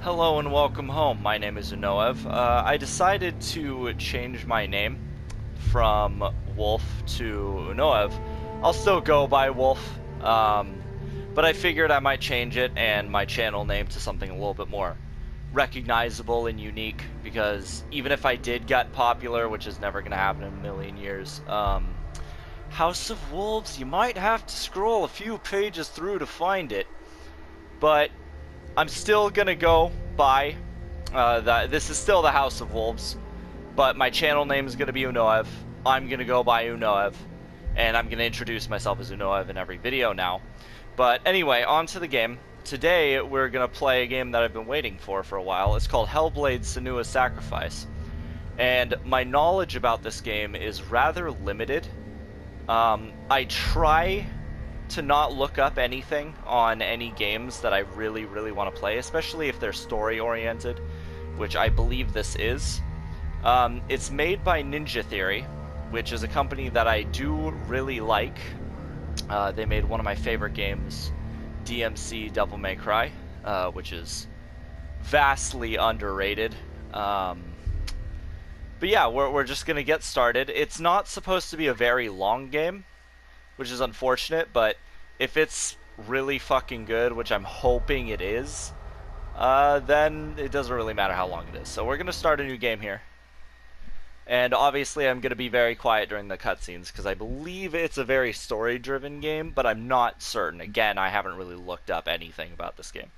Hello and welcome home. My name is Unoev. I decided to change my name from Wolf to Unoev. I'll still go by Wolf, but I figured I might change it and my channel name to something a little bit more recognizable and unique, because even if I did get popular, which is never going to happen in a million years, House of Wolves, you might have to scroll a few pages through to find it, but I'm still gonna go by this is still the House of Wolves, but my channel name is gonna be Unoev. I'm gonna go by Unoev, and I'm gonna introduce myself as Unoev in every video now. But anyway, on to the game. Today we're gonna play a game that I've been waiting for a while. It's called Hellblade: Senua's Sacrifice, and my knowledge about this game is rather limited. I try to not look up anything on any games that I really want to play, especially if they're story-oriented, which I believe this is. It's made by Ninja Theory, which is a company that I do really like. They made one of my favorite games, DMC Devil May Cry, which is vastly underrated. But yeah, we're just going to get started. It's not supposed to be a very long game, which is unfortunate, but if it's really fucking good, which I'm hoping it is, then it doesn't really matter how long it is. So we're going to start a new game here. And obviously I'm going to be very quiet during the cutscenes, because I believe it's a very story-driven game, but I'm not certain. Again, I haven't really looked up anything about this game.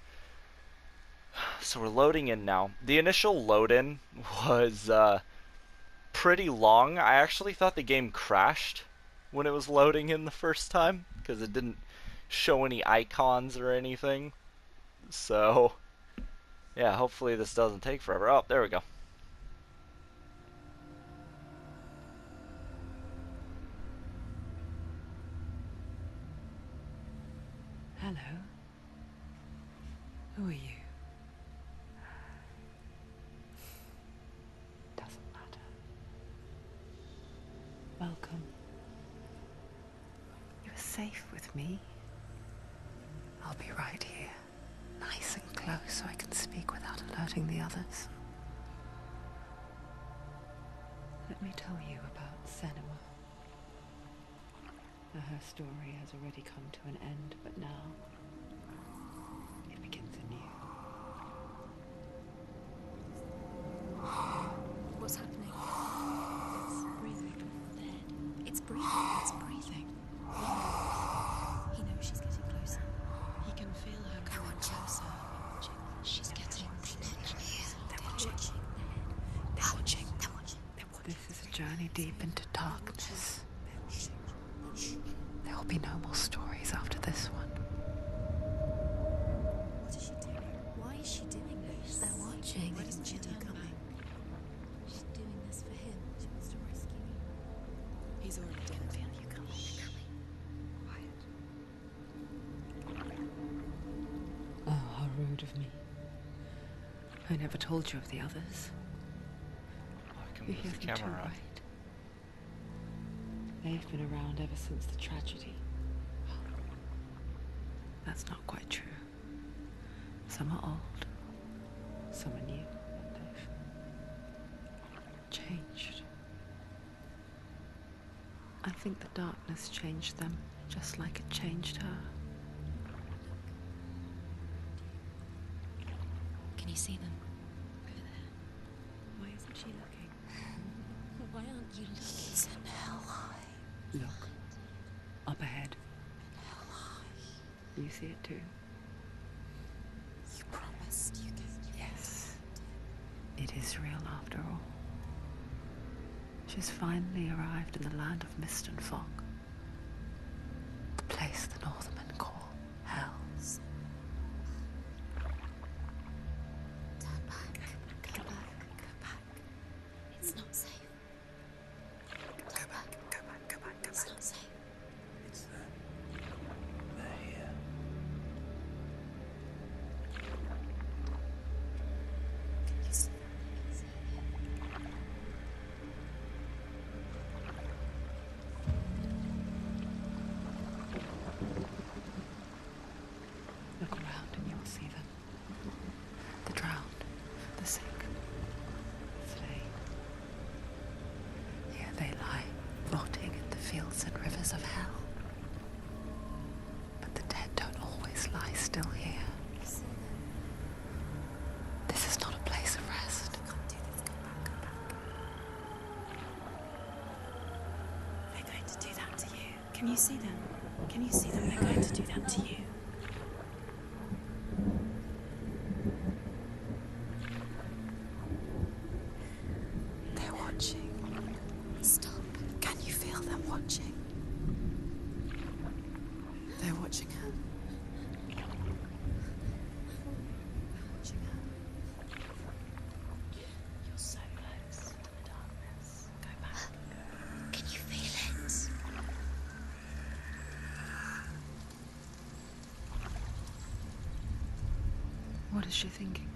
So we're loading in now. The initial load-in was pretty long. I actually thought the game crashed when it was loading in the first time, because it didn't show any icons or anything. So yeah, hopefully this doesn't take forever. Oh, there we go. Hello. Who are you? Doesn't matter. Welcome. You are safe with me. I'll be right here, nice and close so I can speak without alerting the others. Let me tell you about Senua. Her story has already come to an end, but now it begins anew. What's happening? It's breathing. Dead. It's breathing. It's breathing. He knows she's getting closer. He can feel her coming closer. She's getting closer. They're watching. They're watching. They're watching. This is a journey deep into darkness. There will be no more stories after this one. What is she doing? Why is she doing this? They're watching. Why doesn't she turn coming? She's doing this for him. She wants to rescue you. He's already done. Feel you coming. Quiet. Oh, how rude of me. I never told you of the others. I can You move hear the them too, camera around. right? They've been around ever since the tragedy. That's not quite true. Some are old, some are new, and they've changed. I think the darkness changed them, just like it changed her. Can you see them? Over there. Why isn't she looking? Why aren't you looking? He's in hell high. Look, up ahead. Hell high. You see it too? You promised you could. Yes. It is real after all. She's finally arrived in the land of mist and fog. The place the Northmen call hell. Turn back. Go back. Go back. It's not safe. Go back. Go back. Go back. It's not safe. It's them. They're here. Can you see? Can you see them? Can you see them? They're going to do that to you. They're watching. Stop. Can you feel them watching? They're watching her. Watching her. You're so close to the darkness. Go back. Can you feel it? What is she thinking?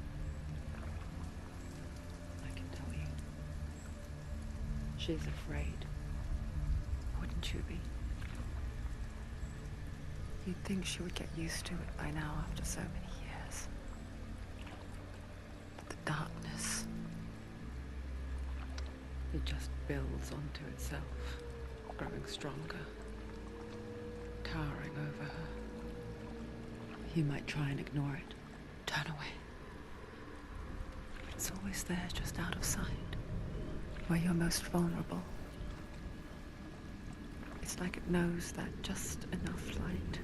I can tell you. She's afraid. Wouldn't you be? You'd think she would get used to it by now after so many years. But the darkness, it just builds onto itself, growing stronger, towering over her. You might try and ignore it, turn away. It's always there, just out of sight, where you're most vulnerable. It's like it knows that just enough light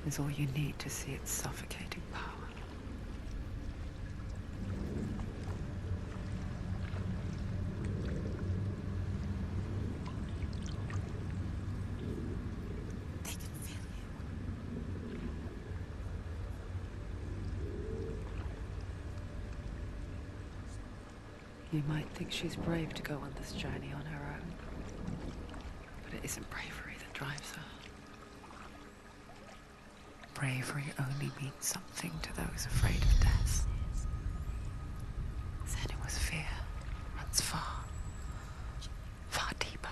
is all you need to see its suffocating power. They can feel you. You might think she's brave to go on this journey on her own, but it isn't bravery that drives her. Bravery only means something to those afraid of death. Senua's fear runs far, far deeper.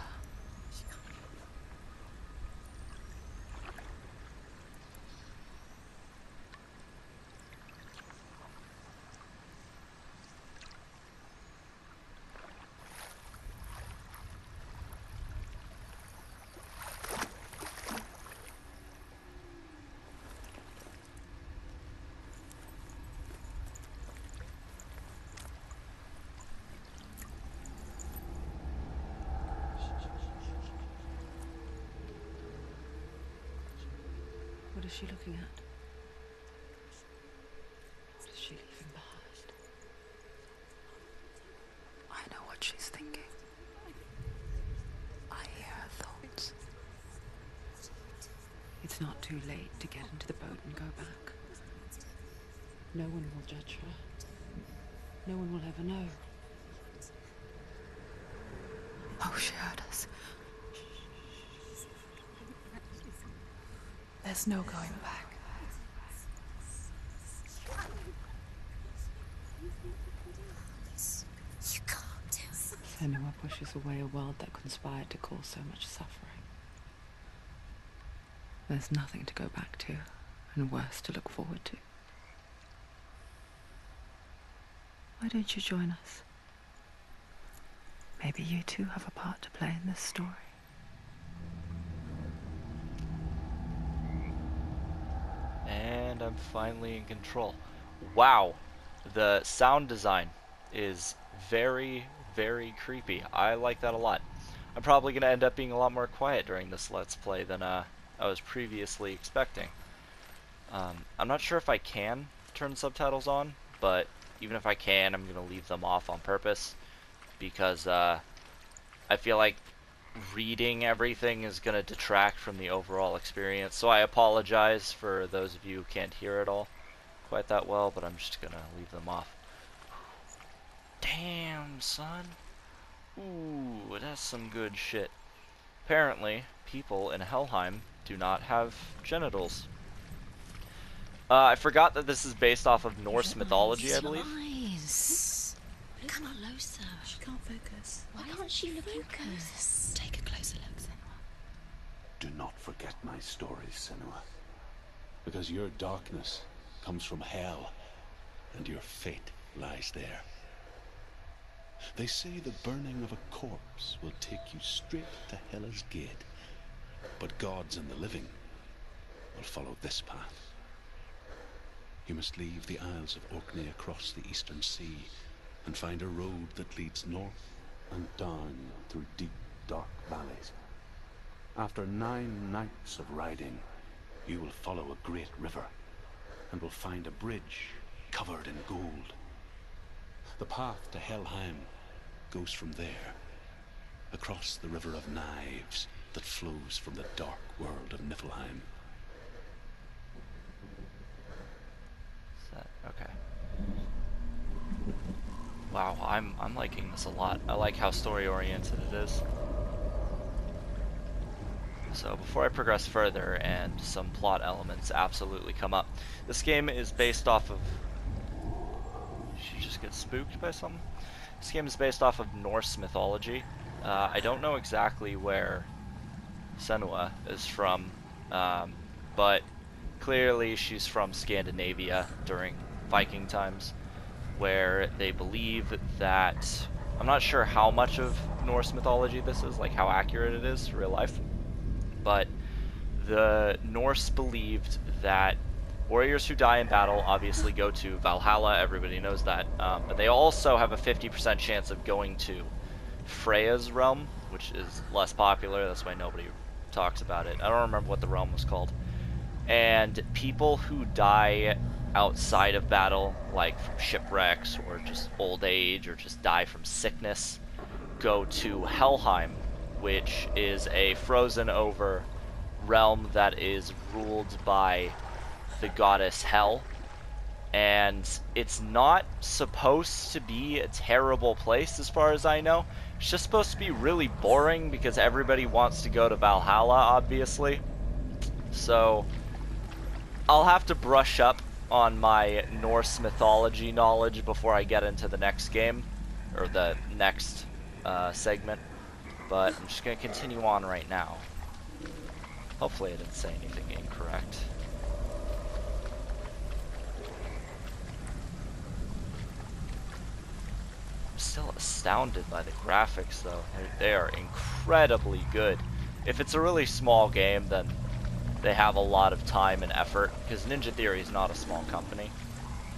What is she looking at? What is she leaving behind? I know what she's thinking. I hear her thoughts. It's not too late to get into the boat and go back. No one will judge her. No one will ever know. Oh, she heard us. There's no going back. You can't do it. Senua pushes away a world that conspired to cause so much suffering. There's nothing to go back to, and worse to look forward to. Why don't you join us? Maybe you too have a part to play in this story. And I'm finally in control. Wow, the sound design is very, very creepy. I like that a lot. I'm probably going to end up being a lot more quiet during this Let's Play than I was previously expecting. I'm not sure if I can turn subtitles on, but even if I can, I'm going to leave them off on purpose, because I feel like reading everything is going to detract from the overall experience. So I apologize for those of you who can't hear it all quite that well, but I'm just going to leave them off. Damn, son. Ooh, that's some good shit. Apparently, people in Helheim do not have genitals. I forgot that this is based off of Norse mythology, I believe. Eyes. Come closer. She can't focus. Why can't she focus? Take a closer look, Senua. Do not forget my stories, Senua. Because your darkness comes from hell, and your fate lies there. They say the burning of a corpse will take you straight to Hela's gate, but gods and the living will follow this path. You must leave the Isles of Orkney across the eastern sea and find a road that leads north and down through deep, dark valleys. After 9 nights of riding, you will follow a great river and will find a bridge covered in gold. The path to Helheim goes from there, across the River of Knives that flows from the dark world of Niflheim. Is that okay? Wow, I'm liking this a lot. I like how story oriented it is. So before I progress further and some plot elements absolutely come up, this game is based off of... She just gets spooked by something? This game is based off of Norse mythology. I don't know exactly where Senua is from, but clearly she's from Scandinavia during Viking times, where they believe that... I'm not sure how much of Norse mythology this is, like how accurate it is to real life, but the Norse believed that warriors who die in battle obviously go to Valhalla, everybody knows that, but they also have a 50% chance of going to Freya's realm, which is less popular, that's why nobody talks about it. I don't remember what the realm was called. And people who die outside of battle, like from shipwrecks or just old age or just die from sickness, go to Helheim, which is a frozen over realm that is ruled by the goddess Hel. And it's not supposed to be a terrible place as far as I know. It's just supposed to be really boring because everybody wants to go to Valhalla, obviously. So I'll have to brush up on my Norse mythology knowledge before I get into the next game, or the next segment. But I'm just going to continue on right now. Hopefully I didn't say anything incorrect. I'm still astounded by the graphics, though. They are incredibly good. If it's a really small game, then they have a lot of time and effort, because Ninja Theory is not a small company.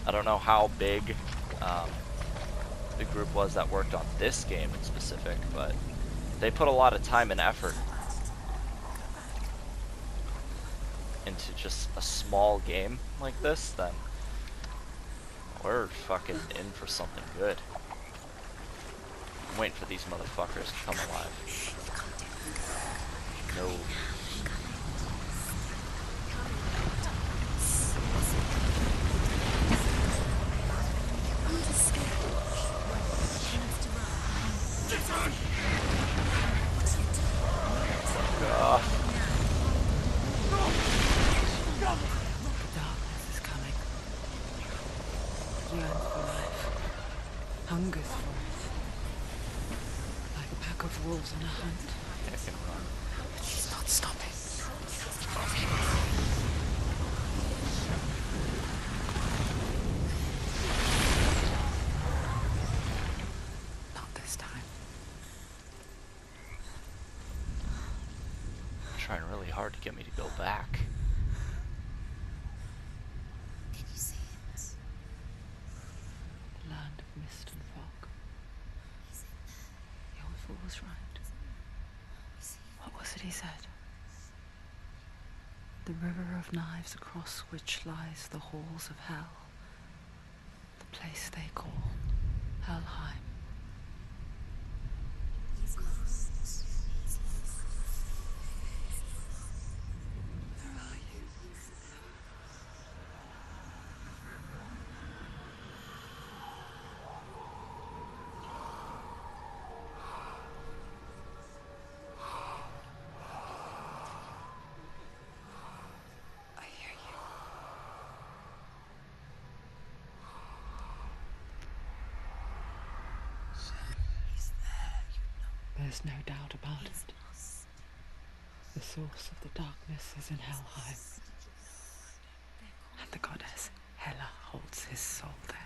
I don't know how big the group was that worked on this game in specific, but they put a lot of time and effort into just a small game like this, then we're fucking in for something good. I'm waiting for these motherfuckers to come alive. No. The darkness is coming. Yearns for life. Hungers for it. Like a pack of wolves on a hunt. I can run. But she's not stopping. Not this time. Trying really hard to get me to go back. Can you see it? Land of mist and fog. The old fool was right. What was it he said? The river of knives across which lies the halls of hell. The place they call Helheim. He's lost. Where are you? I hear you. He's there, you know. There's no doubt about it. The source of the darkness is in Helheim. And the goddess Hela holds his soul there.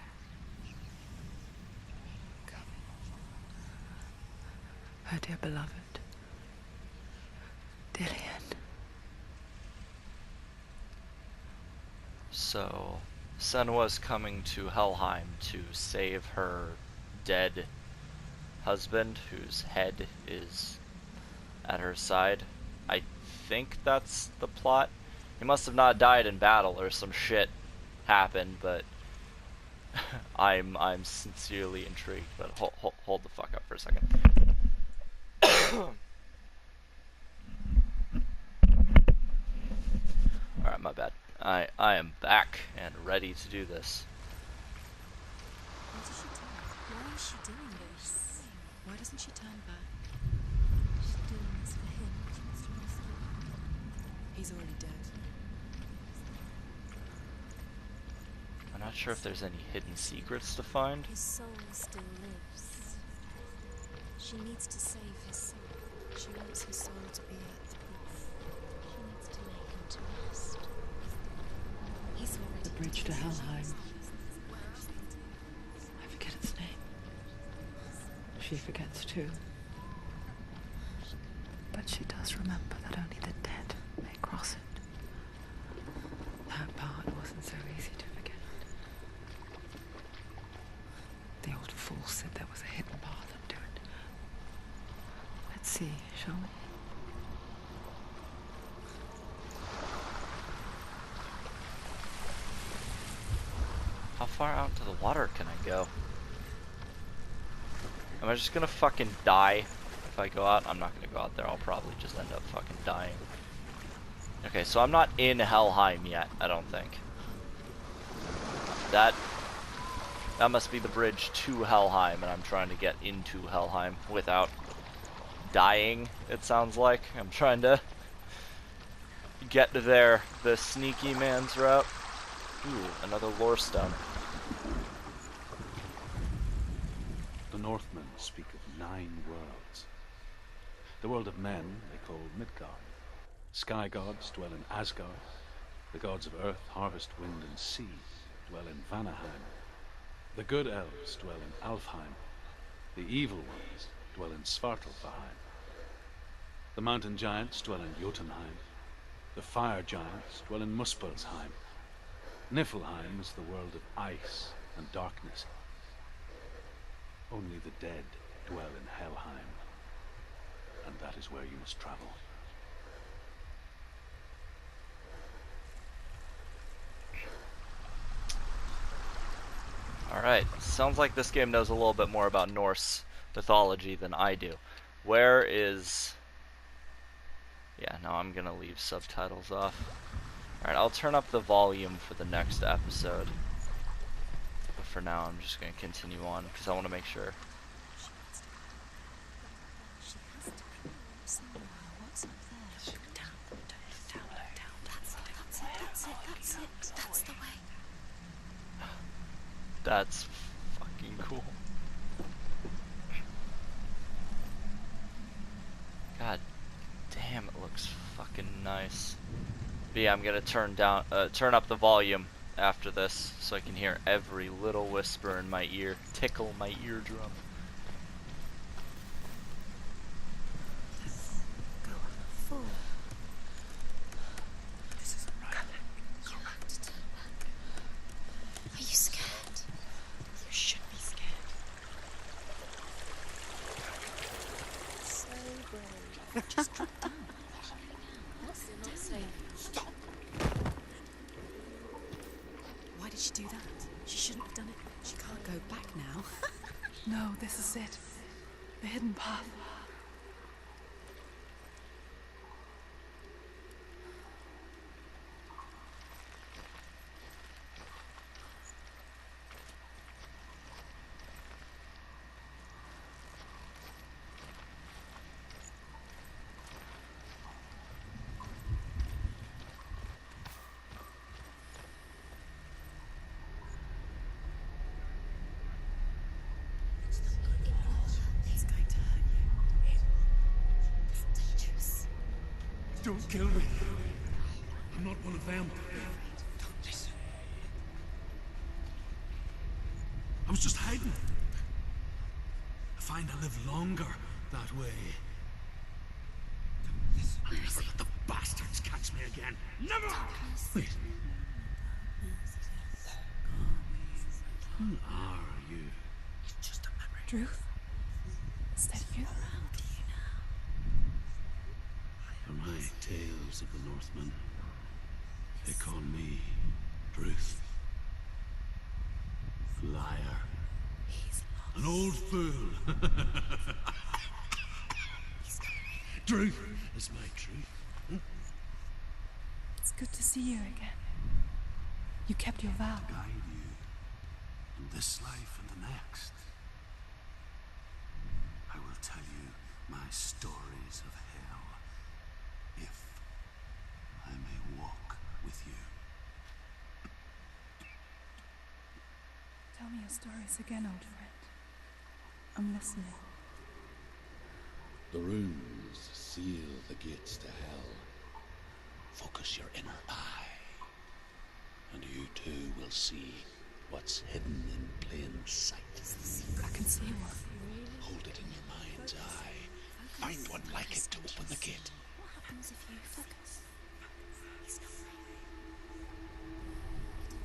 Her dear beloved, Dillian. So, Senua's coming to Helheim to save her dead husband, whose head is at her side. I think that's the plot. He must have not died in battle or some shit happened, but I'm sincerely intrigued. But hold the fuck up for a second. Alright, my bad. I am back and ready to do this. What is she doing? Why is she doing this? Why doesn't she turn back? She's doing this for him. She wants to rescue him. He's already dead. I'm not sure if there's any hidden secrets to find. His soul still lives. She needs to save his soul. She wants his soul to be at peace. She needs to lay him to rest. He's already The bridge to dead. Helheim. I forget its name. She forgets too. But she does remember that only the dead may cross it. That part wasn't so easy to forget. The old fool said there was a hidden path up to it. Let's see, shall we? How far out into the water can I go? Am I just gonna fucking die if I go out? I'm not gonna go out there. I'll probably just end up fucking dying. Okay, so I'm not in Helheim yet, I don't think. That must be the bridge to Helheim, and I'm trying to get into Helheim without dying, it sounds like. I'm trying to get there the sneaky man's route. Ooh, another lore stone. The Northmen speak of 9 worlds. The world of men they call Midgard. Sky gods dwell in Asgard. The gods of earth, harvest, wind, and sea dwell in Vanaheim. The good elves dwell in Alfheim. The evil ones dwell in Svartalfheim. The mountain giants dwell in Jotunheim. The fire giants dwell in Muspelheim. Niflheim is the world of ice and darkness. Only the dead dwell in Helheim, and that is where you must travel. Alright, sounds like this game knows a little bit more about Norse mythology than I do. Where is... Yeah, no, I'm gonna leave subtitles off. Alright, I'll turn up the volume for the next episode. But for now, I'm just gonna continue on, because I want to make sure. She has to be somewhere. What's up there? Down. That's it. That's the way. That's fucking cool. God damn, it looks fucking nice. But yeah, I'm gonna turn up the volume after this so I can hear every little whisper in my ear, tickle my eardrum. Go forward. This isn't right. You have to turn back. Are you scared? You should be scared. So brave. Just drop down. What's it not safe? Stop. Why did she do that? She shouldn't have done it. She can't go back now. No, this is it. The hidden path. It's going to hurt you. It's dangerous. Don't kill me. I'm not one of them. Don't listen. I was just hiding. I find I live longer that way. Don't listen. I'll never let the bastards catch me again. Never! Wait. Who are you? It's just a memory. Truth? Is that you? For my tale Northmen. They call me Truth. A liar. He's lost. An old fool. Truth is my truth. It's good to see you again. You kept your vow. Guide you in this life and the next. I will tell you my stories of hell, if I may walk with you. Tell me your stories again, old friend. I'm listening. The runes seal the gates to hell. Focus your inner eye, and you too will see what's hidden in plain sight. I can see one. Hold it in your mind's eye. Find one like it to open the gate. What happens if you focus? He's not real.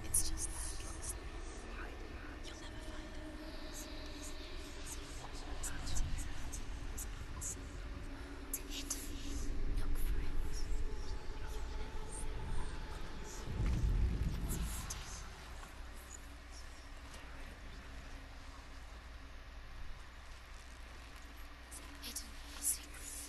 It's just that. You'll never find it. Look for it. Hidden secrets.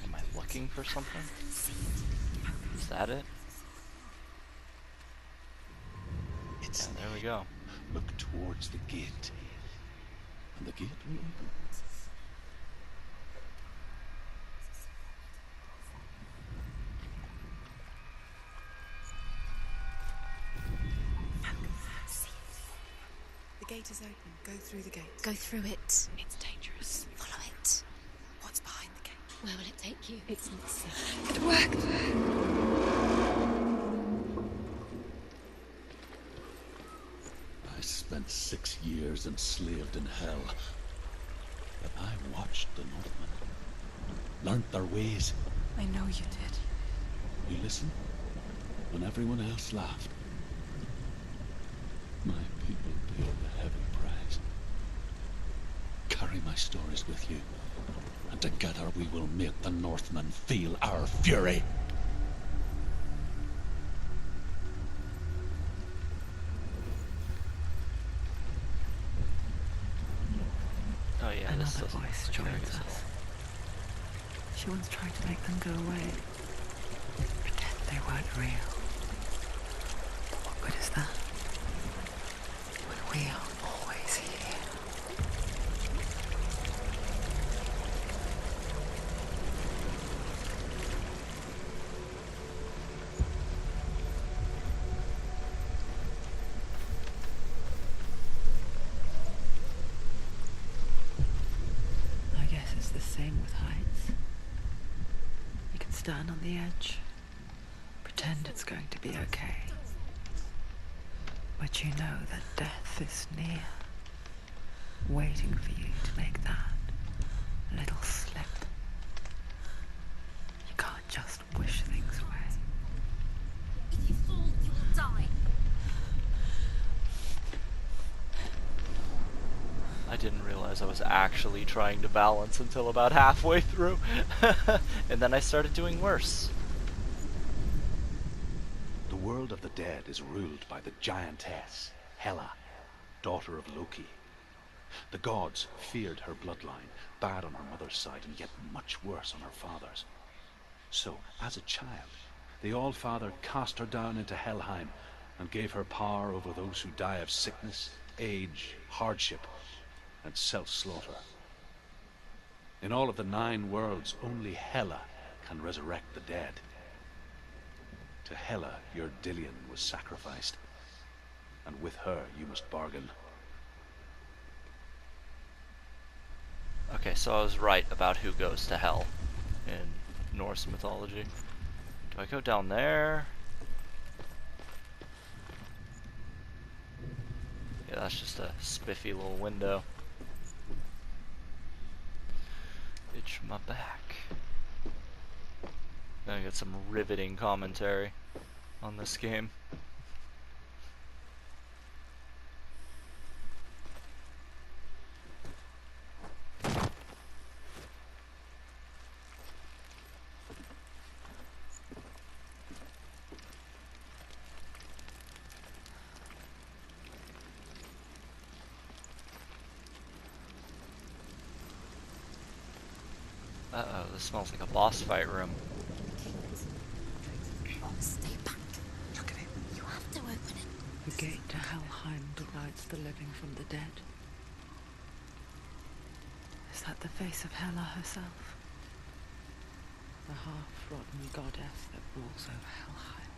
Am I looking for something? Is that it? It's Yeah, there we go. Look towards the gate, and the gate will open. The gate is open. Go through the gate. Go through it. It's dangerous. Follow it. What's behind the gate? Where will it take you? It's not safe. It worked. I spent 6 years enslaved in hell. But I watched the Northmen, learnt their ways. I know you did. You listened when everyone else laughed. My people paid the heavy price. Carry my stories with you, and together we will make the Northmen feel our fury. Oh yeah, this Another doesn't voice look very joins good. us. She once tried to make them go away. Pretend they weren't real. What good is that? When we are always here. I guess it's the same with heights. You can stand on the edge, pretend it's going to be okay. But you know that death is near, waiting for you to make that little slip. You can't just wish things away. If you fall, you will die. I didn't realize I was actually trying to balance until about halfway through. And then I started doing worse. The world of the dead is ruled by the giantess, Hela, daughter of Loki. The gods feared her bloodline, bad on her mother's side and yet much worse on her father's. So, as a child, the All-Father cast her down into Helheim and gave her power over those who die of sickness, age, hardship, and self-slaughter. In all of the 9 worlds, only Hela can resurrect the dead. To Hela, your Dillion was sacrificed, and with her you must bargain. Okay, so I was right about who goes to hell in Norse mythology. Do I go down there? Yeah, that's just a spiffy little window. Itch my back. Gonna get some riveting commentary on this game. Uh-oh, this smells like a boss fight room. Stay back. Look at it. You have to open it. The gate to Helheim divides the living from the dead. Is that the face of Hela herself? The half-rotten goddess that rules over Helheim.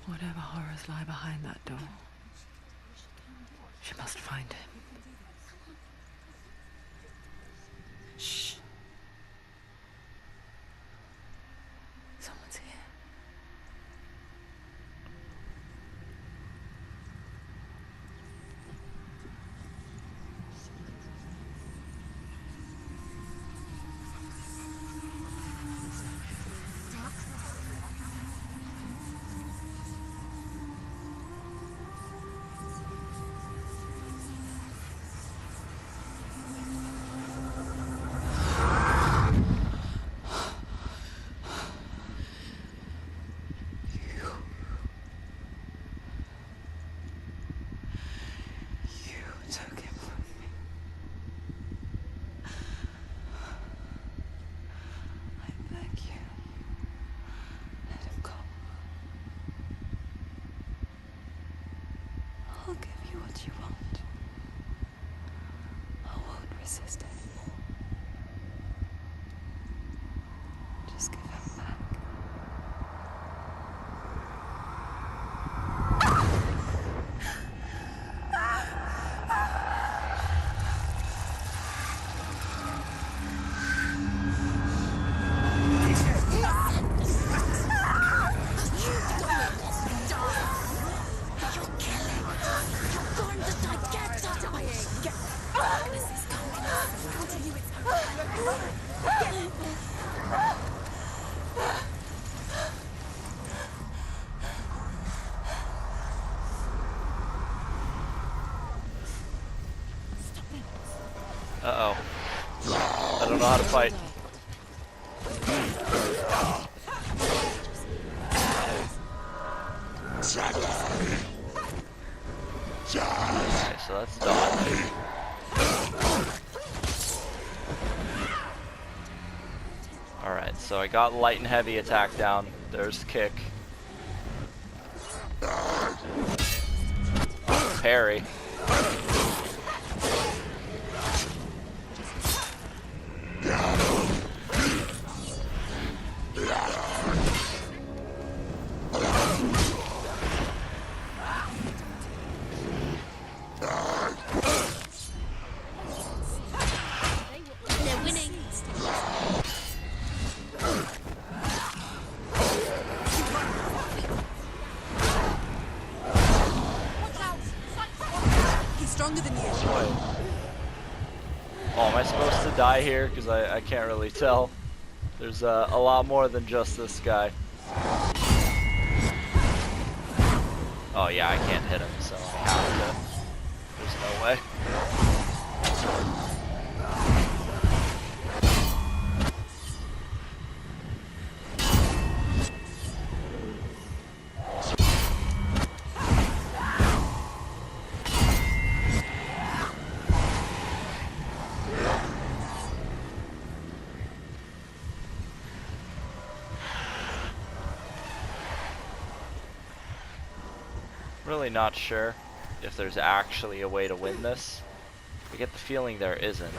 Whatever horrors lie behind that door, she must find him. Shh. Someone's here. You took him from me. I beg you. Let him go. I'll give you what you want. I won't resist anymore. Just give him back. Uh-oh. I don't know how to fight. Okay, so that's dodge. Alright, so I got light and heavy attack down. There's kick. Parry. They're winning. He's stronger than you. Wait. Oh, am I supposed to die here? Because I can't really tell. There's a lot more than just this guy. Oh yeah, I can't hit him, so I have to. There's no way. Really not sure if there's actually a way to win this. I get the feeling there isn't.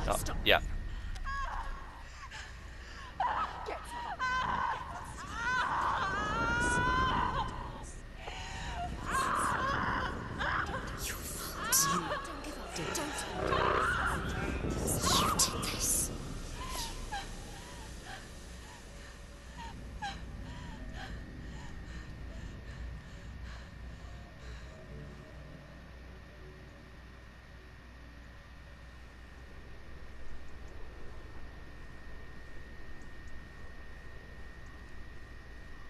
Oh, yeah.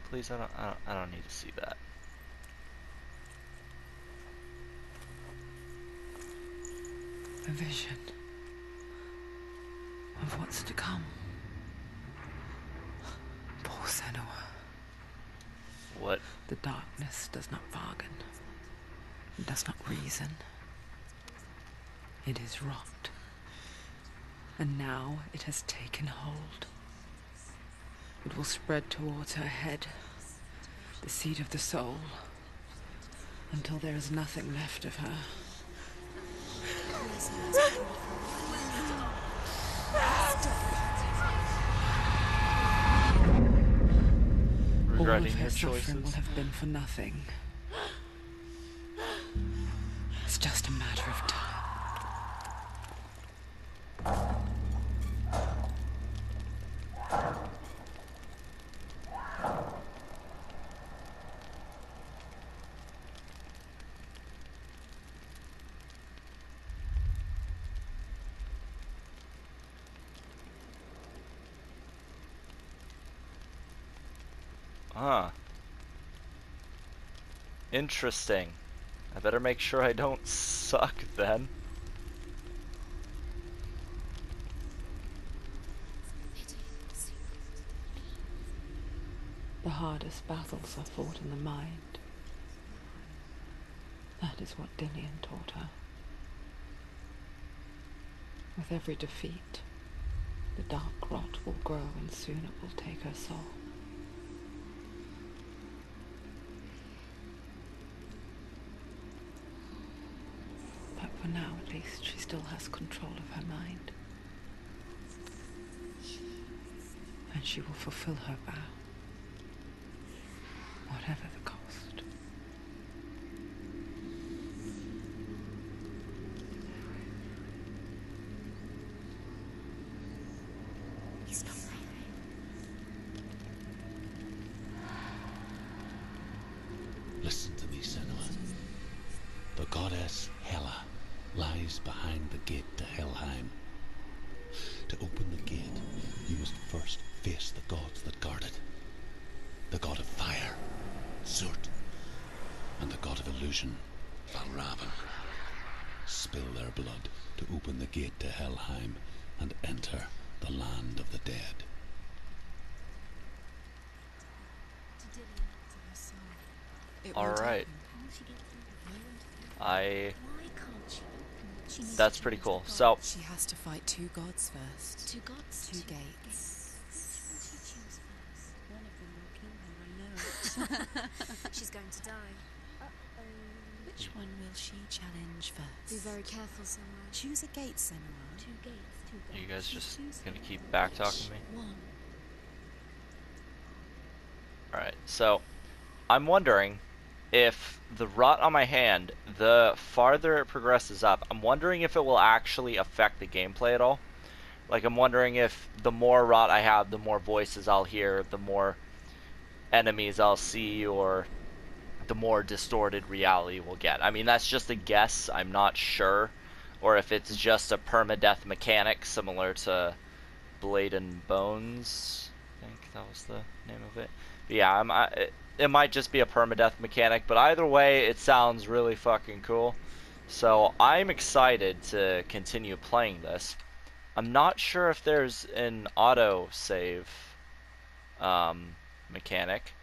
Please, I don't need to see that. A vision. of what's to come. Poor Senua. What? The darkness does not bargain. It does not reason. It is rot. And now it has taken hold. It will spread towards her head, the seat of the soul, until there is nothing left of her. All of Regretting her your suffering choices. will have been for nothing. It's just a matter of time. Huh. Interesting. I better make sure I don't suck then. The hardest battles are fought in the mind. That is what Dillian taught her. With every defeat, the dark rot will grow and soon it will take her soul. But for now, at least, she still has control of her mind. And she will fulfill her vow, whatever the cost. Stop. Listen to me, Senua. The goddess Hela lies behind the gate to Helheim. To open the gate, you must first face the gods that guard it. The god of fire, Zurt, and the god of illusion, Valravan. Spill their blood to open the gate to Helheim and enter the land of the dead. Alright. That's pretty cool. So, She has to fight two gods first. Two gods. Two gates. One of them will kill her, I know. She's going to die. Which one will she challenge first? Be very careful, Senua. Choose a gate, Senua. Two gates, two are you gods. guys just gonna keep back talking me? One. Alright, so I'm wondering if the rot on my hand, the farther it progresses up, I'm wondering if it will actually affect the gameplay at all. Like, I'm wondering if the more rot I have, the more voices I'll hear, the more enemies I'll see, or the more distorted reality we'll get. I mean, that's just a guess. I'm not sure. Or if it's just a permadeath mechanic similar to Blade and Bones. I think that was the name of it. But yeah, it might just be a permadeath mechanic, but either way, it sounds really fucking cool. So I'm excited to continue playing this. I'm not sure if there's an auto save mechanic.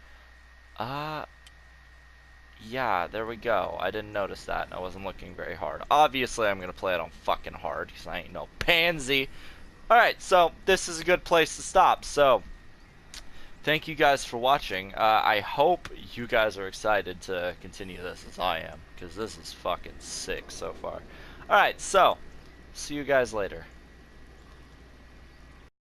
Yeah, there we go. I didn't notice that, and I wasn't looking very hard. Obviously, I'm gonna play it on fucking hard, because I ain't no pansy. Alright, so this is a good place to stop. So, thank you guys for watching. I hope you guys are excited to continue this as I am, because this is fucking sick so far. Alright, so, see you guys later.